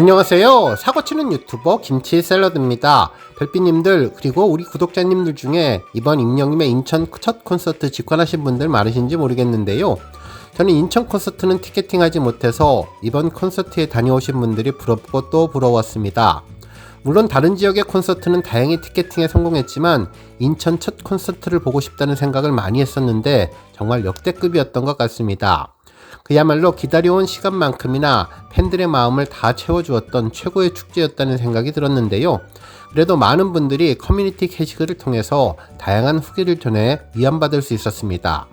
안녕하세요. 사고치는 유튜버 김치샐러드입니다. 별빛님들 그리고 우리 구독자님들 중에 이번 임영님의 인천 첫 콘서트 직관하신 분들 많으신지 모르겠는데요. 저는 인천 콘서트는 티켓팅하지 못해서 이번 콘서트에 다녀오신 분들이 부럽고 또 부러웠습니다. 물론 다른 지역의 콘서트는 다행히 티켓팅에 성공했지만 인천 첫 콘서트를 보고 싶다는 생각을 많이 했었는데 정말 역대급이었던 것 같습니다. 그야말로 기다려온 시간만큼이나 팬들의 마음을 다 채워주었던 최고의 축제였다는 생각이 들었는데요. 그래도 많은 분들이 커뮤니티 게시글을 통해서 다양한 후기를 전해 위안받을 수 있었습니다.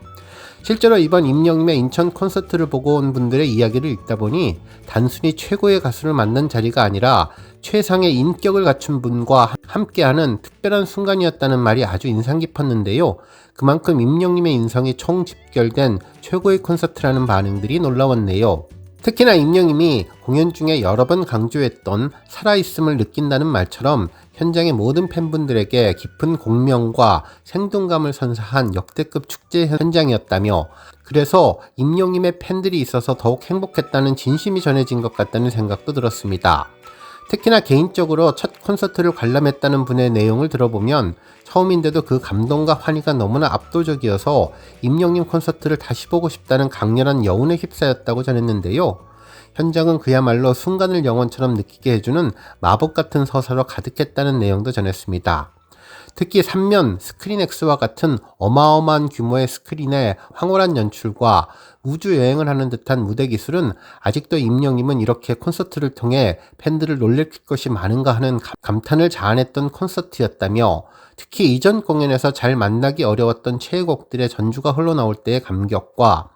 실제로 이번 임영님의 인천 콘서트를 보고 온 분들의 이야기를 읽다 보니 단순히 최고의 가수를 만난 자리가 아니라 최상의 인격을 갖춘 분과 함께하는 특별한 순간이었다는 말이 아주 인상 깊었는데요. 그만큼 임영님의 인성이 총집결된 최고의 콘서트라는 반응들이 놀라웠네요. 특히나 임영님이 공연 중에 여러 번 강조했던 살아있음을 느낀다는 말처럼 현장의 모든 팬분들에게 깊은 공명과 생동감을 선사한 역대급 축제 현장이었다며, 그래서 임영님의 팬들이 있어서 더욱 행복했다는 진심이 전해진 것 같다는 생각도 들었습니다. 특히나 개인적으로 첫 콘서트를 관람했다는 분의 내용을 들어보면 처음인데도 그 감동과 환희가 너무나 압도적이어서 임영님 콘서트를 다시 보고 싶다는 강렬한 여운에 휩싸였다고 전했는데요. 현장은 그야말로 순간을 영원처럼 느끼게 해주는 마법 같은 서사로 가득했다는 내용도 전했습니다. 특히 3면 스크린X와 같은 어마어마한 규모의 스크린의 황홀한 연출과 우주여행을 하는 듯한 무대 기술은 아직도 임영님은 이렇게 콘서트를 통해 팬들을 놀래킬 것이 많은가 하는 감탄을 자아냈던 콘서트였다며, 특히 이전 공연에서 잘 만나기 어려웠던 최애곡들의 전주가 흘러나올 때의 감격과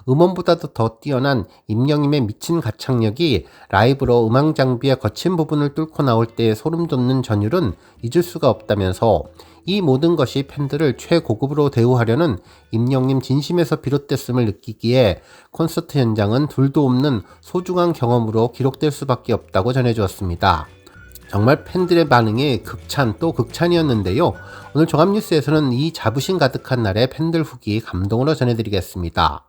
음원보다도 더 뛰어난 임영님의 미친 가창력이 라이브로 음향 장비의 거친 부분을 뚫고 나올 때의 소름돋는 전율은 잊을 수가 없다면서, 이 모든 것이 팬들을 최고급으로 대우하려는 임영님 진심에서 비롯됐음을 느끼기에 콘서트 현장은 둘도 없는 소중한 경험으로 기록될 수밖에 없다고 전해주었습니다. 정말 팬들의 반응이 극찬 또 극찬이었는데요. 오늘 종합뉴스에서는 이 자부심 가득한 날의 팬들 후기 감동으로 전해드리겠습니다.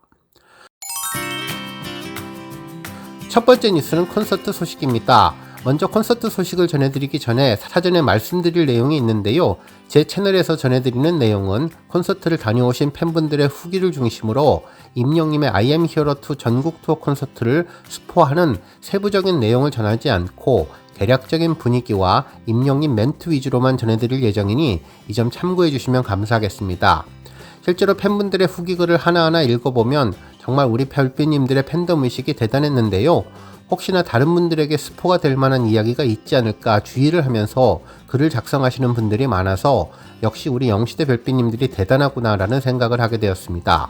첫 번째 뉴스는 콘서트 소식입니다. 먼저 콘서트 소식을 전해드리기 전에 사전에 말씀드릴 내용이 있는데요. 제 채널에서 전해드리는 내용은 콘서트를 다녀오신 팬분들의 후기를 중심으로 임영님의 I am hero 2 전국 투어 콘서트를 스포하는 세부적인 내용을 전하지 않고 대략적인 분위기와 임영님 멘트 위주로만 전해드릴 예정이니 이 점 참고해 주시면 감사하겠습니다. 실제로 팬분들의 후기글을 하나하나 읽어보면 정말 우리 별빛님들의 팬덤 의식이 대단했는데요. 혹시나 다른 분들에게 스포가 될 만한 이야기가 있지 않을까 주의를 하면서 글을 작성하시는 분들이 많아서 역시 우리 영시대 별빛님들이 대단하구나 라는 생각을 하게 되었습니다.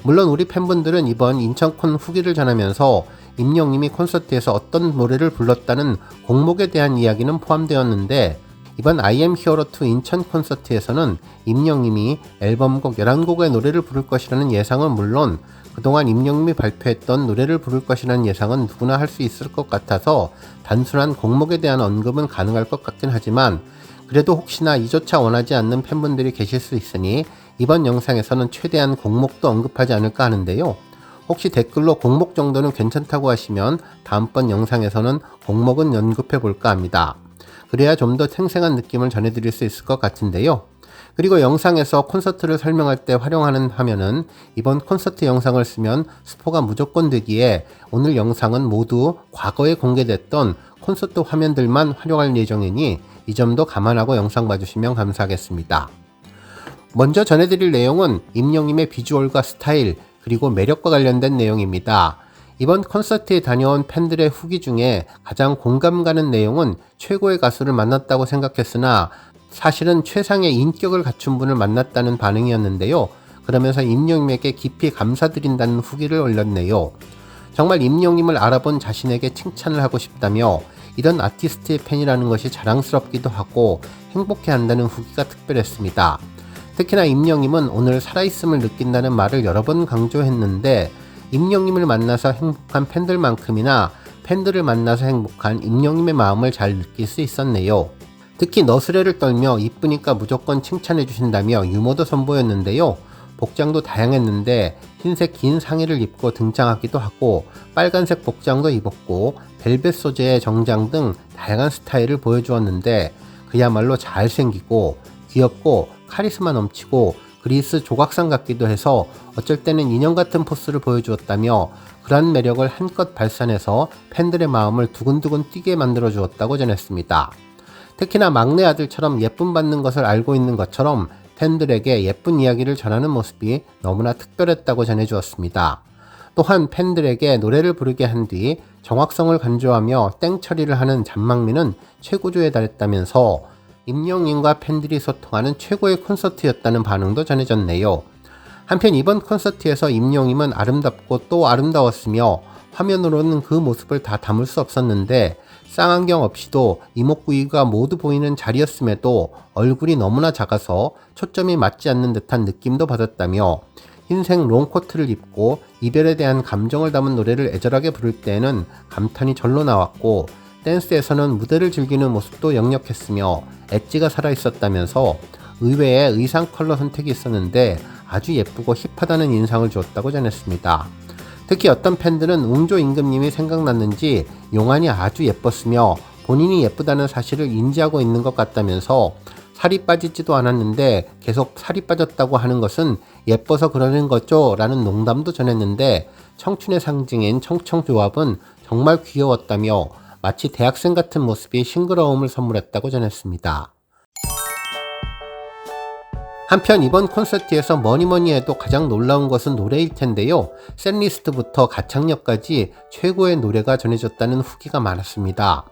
물론 우리 팬분들은 이번 인천콘 후기를 전하면서 임영님이 콘서트에서 어떤 노래를 불렀다는 곡목에 대한 이야기는 포함되었는데, 이번 I am hero 2 인천 콘서트에서는 임영님이 앨범곡 11곡의 노래를 부를 것이라는 예상은 물론 그동안 임영님이 발표했던 노래를 부를 것이라는 예상은 누구나 할 수 있을 것 같아서 단순한 곡목에 대한 언급은 가능할 것 같긴 하지만, 그래도 혹시나 이조차 원하지 않는 팬분들이 계실 수 있으니 이번 영상에서는 최대한 곡목도 언급하지 않을까 하는데요. 혹시 댓글로 곡목 정도는 괜찮다고 하시면 다음번 영상에서는 곡목은 언급해 볼까 합니다. 그래야 좀 더 생생한 느낌을 전해드릴 수 있을 것 같은데요. 그리고 영상에서 콘서트를 설명할 때 활용하는 화면은 이번 콘서트 영상을 쓰면 스포가 무조건 되기에 오늘 영상은 모두 과거에 공개됐던 콘서트 화면들만 활용할 예정이니 이 점도 감안하고 영상 봐주시면 감사하겠습니다. 먼저 전해드릴 내용은 임영님의 비주얼과 스타일 그리고 매력과 관련된 내용입니다. 이번 콘서트에 다녀온 팬들의 후기 중에 가장 공감 가는 내용은 최고의 가수를 만났다고 생각했으나 사실은 최상의 인격을 갖춘 분을 만났다는 반응이었는데요. 그러면서 임영님에게 깊이 감사드린다는 후기를 올렸네요. 정말 임영님을 알아본 자신에게 칭찬을 하고 싶다며 이런 아티스트의 팬이라는 것이 자랑스럽기도 하고 행복해한다는 후기가 특별했습니다. 특히나 임영님은 오늘 살아있음을 느낀다는 말을 여러 번 강조했는데, 임영님을 만나서 행복한 팬들만큼이나 팬들을 만나서 행복한 임영님의 마음을 잘 느낄 수 있었네요. 특히 너스레를 떨며 이쁘니까 무조건 칭찬해 주신다며 유머도 선보였는데요. 복장도 다양했는데 흰색 긴 상의를 입고 등장하기도 하고 빨간색 복장도 입었고 벨벳 소재의 정장 등 다양한 스타일을 보여주었는데 그야말로 잘생기고 귀엽고 카리스마 넘치고 그리스 조각상 같기도 해서 어쩔 때는 인형 같은 포스를 보여주었다며 그러한 매력을 한껏 발산해서 팬들의 마음을 두근두근 뛰게 만들어 주었다고 전했습니다. 특히나 막내 아들처럼 예쁨 받는 것을 알고 있는 것처럼 팬들에게 예쁜 이야기를 전하는 모습이 너무나 특별했다고 전해주었습니다. 또한 팬들에게 노래를 부르게 한 뒤 정확성을 강조하며 땡처리를 하는 잔망미는 최고조에 달했다면서 임영웅과 팬들이 소통하는 최고의 콘서트였다는 반응도 전해졌네요. 한편 이번 콘서트에서 임영웅은 아름답고 또 아름다웠으며 화면으로는 그 모습을 다 담을 수 없었는데 쌍안경 없이도 이목구비가 모두 보이는 자리였음에도 얼굴이 너무나 작아서 초점이 맞지 않는 듯한 느낌도 받았다며 흰색 롱코트를 입고 이별에 대한 감정을 담은 노래를 애절하게 부를 때에는 감탄이 절로 나왔고 댄스에서는 무대를 즐기는 모습도 역력했으며 엣지가 살아있었다면서 의외의 의상 컬러 선택이 있었는데 아주 예쁘고 힙하다는 인상을 주었다고 전했습니다. 특히 어떤 팬들은 웅조 임금님이 생각났는지 용안이 아주 예뻤으며 본인이 예쁘다는 사실을 인지하고 있는 것 같다면서 살이 빠지지도 않았는데 계속 살이 빠졌다고 하는 것은 예뻐서 그러는 거죠 라는 농담도 전했는데 청춘의 상징인 청청조합은 정말 귀여웠다며 마치 대학생 같은 모습이 싱그러움을 선물했다고 전했습니다. 한편 이번 콘서트에서 뭐니뭐니 해도 가장 놀라운 것은 노래일 텐데요. 셋리스트부터 가창력까지 최고의 노래가 전해졌다는 후기가 많았습니다.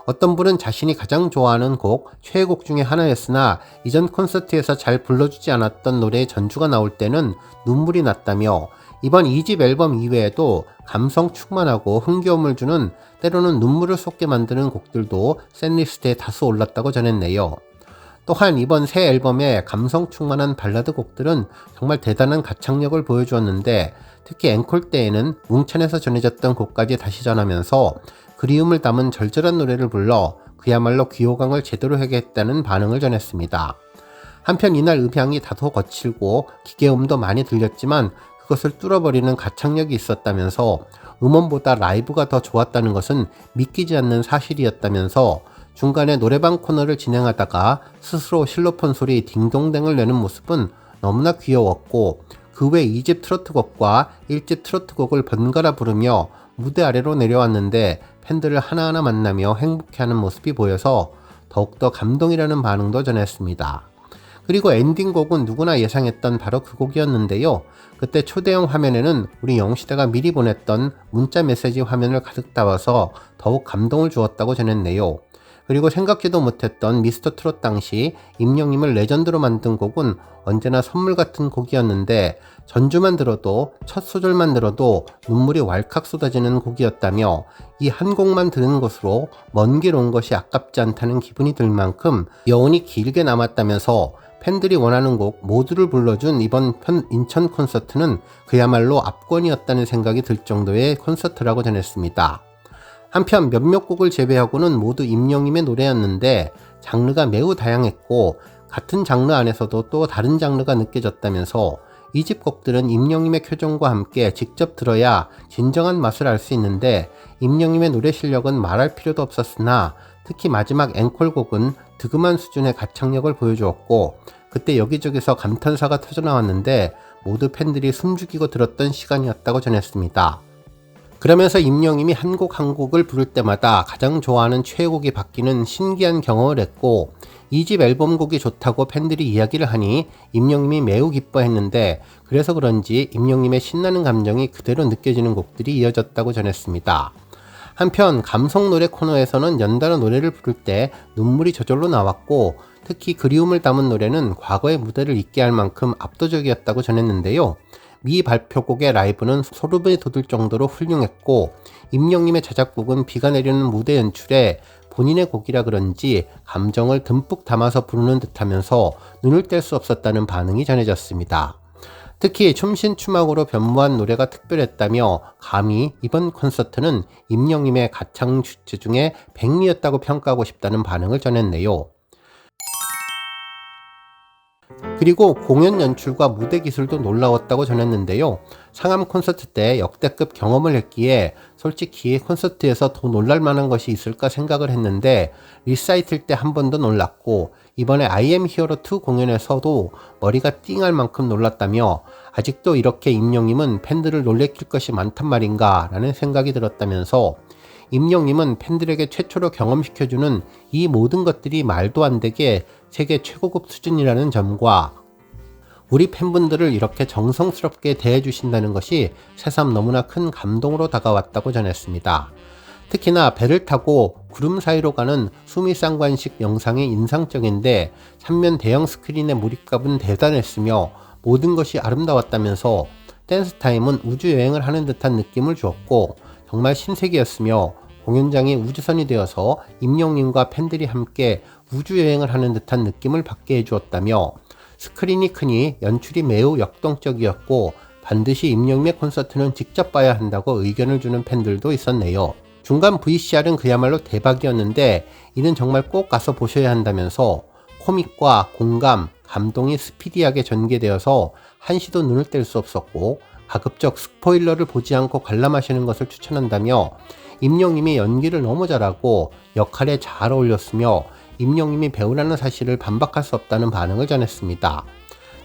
어떤 분은 자신이 가장 좋아하는 곡, 최애곡 중에 하나였으나 이전 콘서트에서 잘 불러주지 않았던 노래의 전주가 나올 때는 눈물이 났다며 이번 2집 앨범 이외에도 감성 충만하고 흥겨움을 주는 때로는 눈물을 쏟게 만드는 곡들도 셋리스트에 다수 올랐다고 전했네요. 또한 이번 새 앨범의 감성 충만한 발라드 곡들은 정말 대단한 가창력을 보여주었는데 특히 앵콜 때에는 뭉찬에서 전해졌던 곡까지 다시 전하면서 그리움을 담은 절절한 노래를 불러 그야말로 귀호강을 제대로 하게 했다는 반응을 전했습니다. 한편 이날 음향이 다소 거칠고 기계음도 많이 들렸지만 그것을 뚫어버리는 가창력이 있었다면서 음원보다 라이브가 더 좋았다는 것은 믿기지 않는 사실이었다면서 중간에 노래방 코너를 진행하다가 스스로 실로폰 소리 딩동댕을 내는 모습은 너무나 귀여웠고 그 외 2집 트로트곡과 1집 트로트곡을 번갈아 부르며 무대 아래로 내려왔는데 팬들을 하나하나 만나며 행복해하는 모습이 보여서 더욱더 감동이라는 반응도 전했습니다. 그리고 엔딩곡은 누구나 예상했던 바로 그 곡이었는데요. 그때 초대형 화면에는 우리 영시대가 미리 보냈던 문자 메시지 화면을 가득 담아서 더욱 감동을 주었다고 전했네요. 그리고 생각지도 못했던 미스터 트롯 당시 임영웅을 레전드로 만든 곡은 언제나 선물 같은 곡이었는데 전주만 들어도 첫 소절만 들어도 눈물이 왈칵 쏟아지는 곡이었다며 이 한 곡만 들은 것으로 먼 길 온 것이 아깝지 않다는 기분이 들 만큼 여운이 길게 남았다면서 팬들이 원하는 곡 모두를 불러준 이번 인천 콘서트는 그야말로 압권이었다는 생각이 들 정도의 콘서트라고 전했습니다. 한편 몇몇 곡을 제외하고는 모두 임영웅의 노래였는데 장르가 매우 다양했고 같은 장르 안에서도 또 다른 장르가 느껴졌다면서 이 집 곡들은 임영웅의 표정과 함께 직접 들어야 진정한 맛을 알 수 있는데 임영웅의 노래 실력은 말할 필요도 없었으나 특히 마지막 앵콜곡은 득음한 수준의 가창력을 보여주었고 그때 여기저기서 감탄사가 터져나왔는데 모두 팬들이 숨죽이고 들었던 시간이었다고 전했습니다. 그러면서 임영웅이 한 곡 한 곡을 부를 때마다 가장 좋아하는 최애곡이 바뀌는 신기한 경험을 했고 2집 앨범곡이 좋다고 팬들이 이야기를 하니 임영웅이 매우 기뻐했는데 그래서 그런지 임영웅의 신나는 감정이 그대로 느껴지는 곡들이 이어졌다고 전했습니다. 한편 감성 노래 코너에서는 연달아 노래를 부를 때 눈물이 저절로 나왔고 특히 그리움을 담은 노래는 과거의 무대를 잊게 할 만큼 압도적이었다고 전했는데요. 미 발표곡의 라이브는 소름이 돋을 정도로 훌륭했고 임영웅의 자작곡은 비가 내리는 무대 연출에 본인의 곡이라 그런지 감정을 듬뿍 담아서 부르는 듯하면서 눈을 뗄 수 없었다는 반응이 전해졌습니다. 특히 춤신춤악으로 변모한 노래가 특별했다며 감히 이번 콘서트는 임영웅의 가창 주제 중에 백미였다고 평가하고 싶다는 반응을 전했네요. 그리고 공연 연출과 무대 기술도 놀라웠다고 전했는데요. 상암 콘서트 때 역대급 경험을 했기에 솔직히 콘서트에서 더 놀랄 만한 것이 있을까 생각을 했는데 리사이틀 때 한 번 더 놀랐고 이번에 I am Hero 2 공연에서도 머리가 띵할 만큼 놀랐다며 아직도 이렇게 임영님은 팬들을 놀래킬 것이 많단 말인가 라는 생각이 들었다면서 임영님은 팬들에게 최초로 경험시켜주는 이 모든 것들이 말도 안 되게 세계 최고급 수준이라는 점과 우리 팬분들을 이렇게 정성스럽게 대해주신다는 것이 새삼 너무나 큰 감동으로 다가왔다고 전했습니다. 특히나 배를 타고 구름 사이로 가는 수미상관식 영상이 인상적인데 3면 대형 스크린의 몰입감은 대단했으며 모든 것이 아름다웠다면서 댄스 타임은 우주여행을 하는 듯한 느낌을 주었고 정말 신세계였으며 공연장이 우주선이 되어서 임영님과 팬들이 함께 우주여행을 하는 듯한 느낌을 받게 해주었다며 스크린이 크니 연출이 매우 역동적이었고 반드시 임영님의 콘서트는 직접 봐야 한다고 의견을 주는 팬들도 있었네요. 중간 VCR은 그야말로 대박이었는데 이는 정말 꼭 가서 보셔야 한다면서 코믹과 공감, 감동이 스피디하게 전개되어서 한시도 눈을 뗄 수 없었고 가급적 스포일러를 보지 않고 관람하시는 것을 추천한다며 임영님이 연기를 너무 잘하고 역할에 잘 어울렸으며 임영님이 배우라는 사실을 반박할 수 없다는 반응을 전했습니다.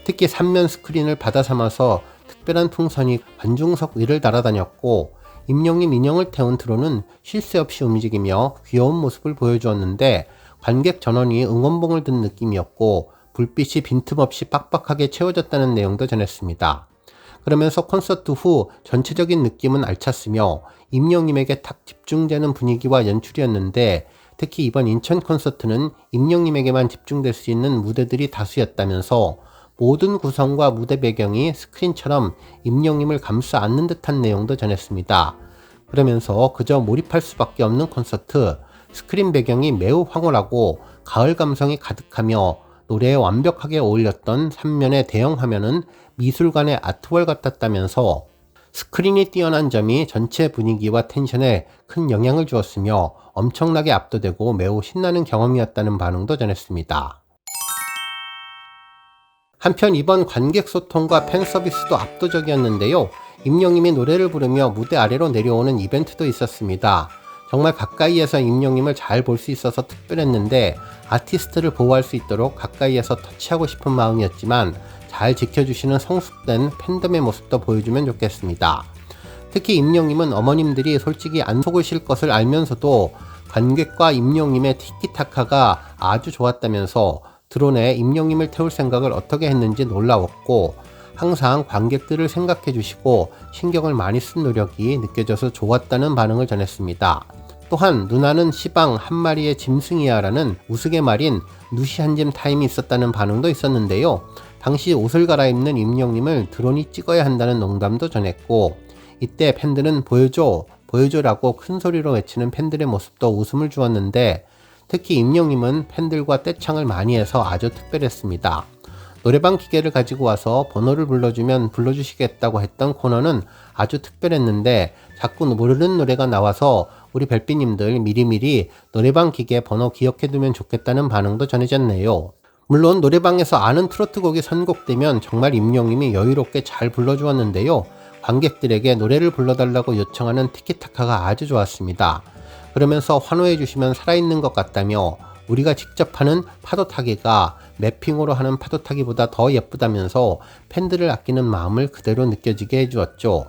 특히 3면 스크린을 받아 삼아서 특별한 풍선이 관중석 위를 날아다녔고 임영님 인형을 태운 드론은 쉴 새 없이 움직이며 귀여운 모습을 보여주었는데 관객 전원이 응원봉을 든 느낌이었고 불빛이 빈틈없이 빡빡하게 채워졌다는 내용도 전했습니다. 그러면서 콘서트 후 전체적인 느낌은 알찼으며 임영님에게 탁 집중되는 분위기와 연출이었는데 특히 이번 인천 콘서트는 임영님에게만 집중될 수 있는 무대들이 다수였다면서 모든 구성과 무대 배경이 스크린처럼 임영님을 감싸 안는 듯한 내용도 전했습니다. 그러면서 그저 몰입할 수밖에 없는 콘서트, 스크린 배경이 매우 황홀하고 가을 감성이 가득하며 노래에 완벽하게 어울렸던 3면의 대형 화면은 미술관의 아트월 같았다면서 스크린이 뛰어난 점이 전체 분위기와 텐션에 큰 영향을 주었으며 엄청나게 압도되고 매우 신나는 경험이었다는 반응도 전했습니다. 한편 이번 관객 소통과 팬 서비스도 압도적이었는데요. 임영님이 노래를 부르며 무대 아래로 내려오는 이벤트도 있었습니다. 정말 가까이에서 임영님을 잘 볼 수 있어서 특별했는데 아티스트를 보호할 수 있도록 가까이에서 터치하고 싶은 마음이었지만 잘 지켜주시는 성숙된 팬덤의 모습도 보여주면 좋겠습니다. 특히 임영님은 어머님들이 솔직히 안 속으실 것을 알면서도 관객과 임영님의 티키타카가 아주 좋았다면서 드론에 임영님을 태울 생각을 어떻게 했는지 놀라웠고 항상 관객들을 생각해 주시고 신경을 많이 쓴 노력이 느껴져서 좋았다는 반응을 전했습니다. 또한 누나는 시방 한 마리의 짐승이야 라는 우스갯말인 누시 한 짐 타임이 있었다는 반응도 있었는데요. 당시 옷을 갈아입는 임영님을 드론이 찍어야 한다는 농담도 전했고 이때 팬들은 보여줘 보여줘라고 큰 소리로 외치는 팬들의 모습도 웃음을 주었는데 특히 임영님은 팬들과 떼창을 많이 해서 아주 특별했습니다. 노래방 기계를 가지고 와서 번호를 불러주면 불러주시겠다고 했던 코너는 아주 특별했는데 자꾸 모르는 노래가 나와서 우리 별빛님들 미리미리 노래방 기계 번호 기억해두면 좋겠다는 반응도 전해졌네요. 물론 노래방에서 아는 트로트곡이 선곡되면 정말 임영님이 여유롭게 잘 불러주었는데요. 관객들에게 노래를 불러달라고 요청하는 티키타카가 아주 좋았습니다. 그러면서 환호해 주시면 살아있는 것 같다며 우리가 직접 하는 파도 타기가 맵핑으로 하는 파도 타기보다 더 예쁘다면서 팬들을 아끼는 마음을 그대로 느껴지게 해주었죠.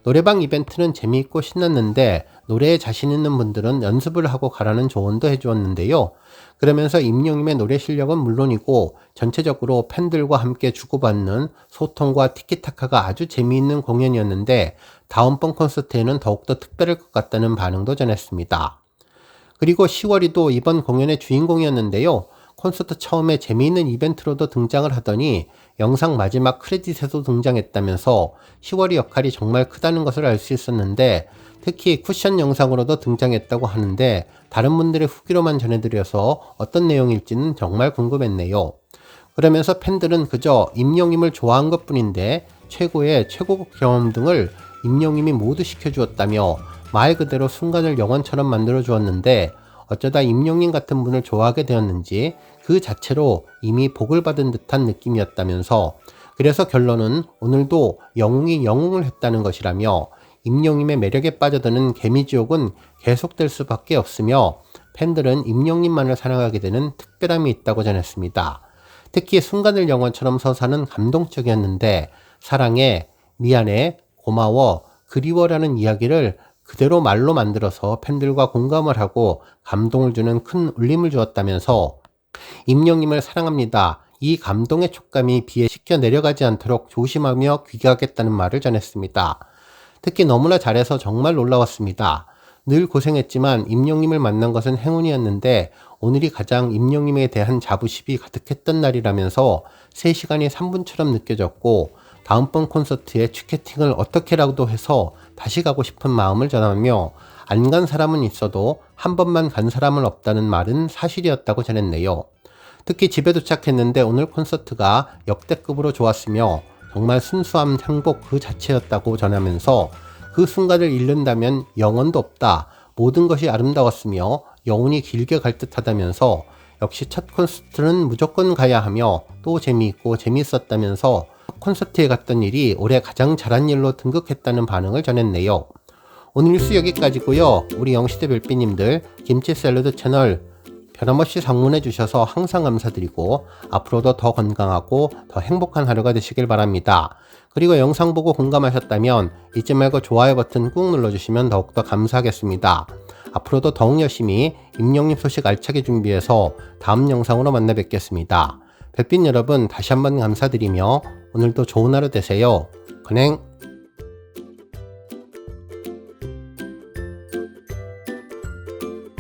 노래방 이벤트는 재미있고 신났는데 노래에 자신 있는 분들은 연습을 하고 가라는 조언도 해주었는데요. 그러면서 임영님의 노래 실력은 물론이고 전체적으로 팬들과 함께 주고받는 소통과 티키타카가 아주 재미있는 공연이었는데 다음번 콘서트에는 더욱더 특별할 것 같다는 반응도 전했습니다. 그리고 10월이도 이번 공연의 주인공이었는데요. 콘서트 처음에 재미있는 이벤트로도 등장을 하더니 영상 마지막 크레딧에도 등장했다면서 10월이 역할이 정말 크다는 것을 알 수 있었는데 특히 쿠션 영상으로도 등장했다고 하는데 다른 분들의 후기로만 전해드려서 어떤 내용일지는 정말 궁금했네요. 그러면서 팬들은 그저 임영님을 좋아한 것 뿐인데 최고의 최고급 경험 등을 임영님이 모두 시켜주었다며 말 그대로 순간을 영원처럼 만들어 주었는데 어쩌다 임영님 같은 분을 좋아하게 되었는지 그 자체로 이미 복을 받은 듯한 느낌이었다면서, 그래서 결론은 오늘도 영웅이 영웅을 했다는 것이라며 임영님의 매력에 빠져드는 개미지옥은 계속될 수밖에 없으며 팬들은 임영님만을 사랑하게 되는 특별함이 있다고 전했습니다. 특히 순간을 영화처럼 서사는 감동적이었는데 사랑해, 미안해, 고마워, 그리워라는 이야기를 그대로 말로 만들어서 팬들과 공감을 하고 감동을 주는 큰 울림을 주었다면서 임영님을 사랑합니다. 이 감동의 촉감이 비에 씻겨 내려가지 않도록 조심하며 귀가하겠다는 말을 전했습니다. 특히 너무나 잘해서 정말 놀라웠습니다. 늘 고생했지만 임영님을 만난 것은 행운이었는데 오늘이 가장 임영님에 대한 자부심이 가득했던 날이라면서 3시간이 3분처럼 느껴졌고 다음번 콘서트에 티켓팅을 어떻게라도 해서 다시 가고 싶은 마음을 전하며 안 간 사람은 있어도 한 번만 간 사람은 없다는 말은 사실이었다고 전했네요. 특히 집에 도착했는데 오늘 콘서트가 역대급으로 좋았으며 정말 순수함, 행복 그 자체였다고 전하면서 그 순간을 잃는다면 영원도 없다. 모든 것이 아름다웠으며 영혼이 길게 갈 듯하다면서 역시 첫 콘서트는 무조건 가야 하며 또 재미있고 재미있었다면서 콘서트에 갔던 일이 올해 가장 잘한 일로 등극했다는 반응을 전했네요. 오늘 뉴스 여기까지고요. 우리 영시대 별빛님들 김치 샐러드 채널 변함없이 방문해 주셔서 항상 감사드리고 앞으로도 더 건강하고 더 행복한 하루가 되시길 바랍니다. 그리고 영상 보고 공감하셨다면 잊지 말고 좋아요 버튼 꾹 눌러주시면 더욱더 감사하겠습니다. 앞으로도 더욱 열심히 임영님 소식 알차게 준비해서 다음 영상으로 만나 뵙겠습니다. 별빛 여러분 다시 한번 감사드리며 오늘도 좋은 하루 되세요. 건행.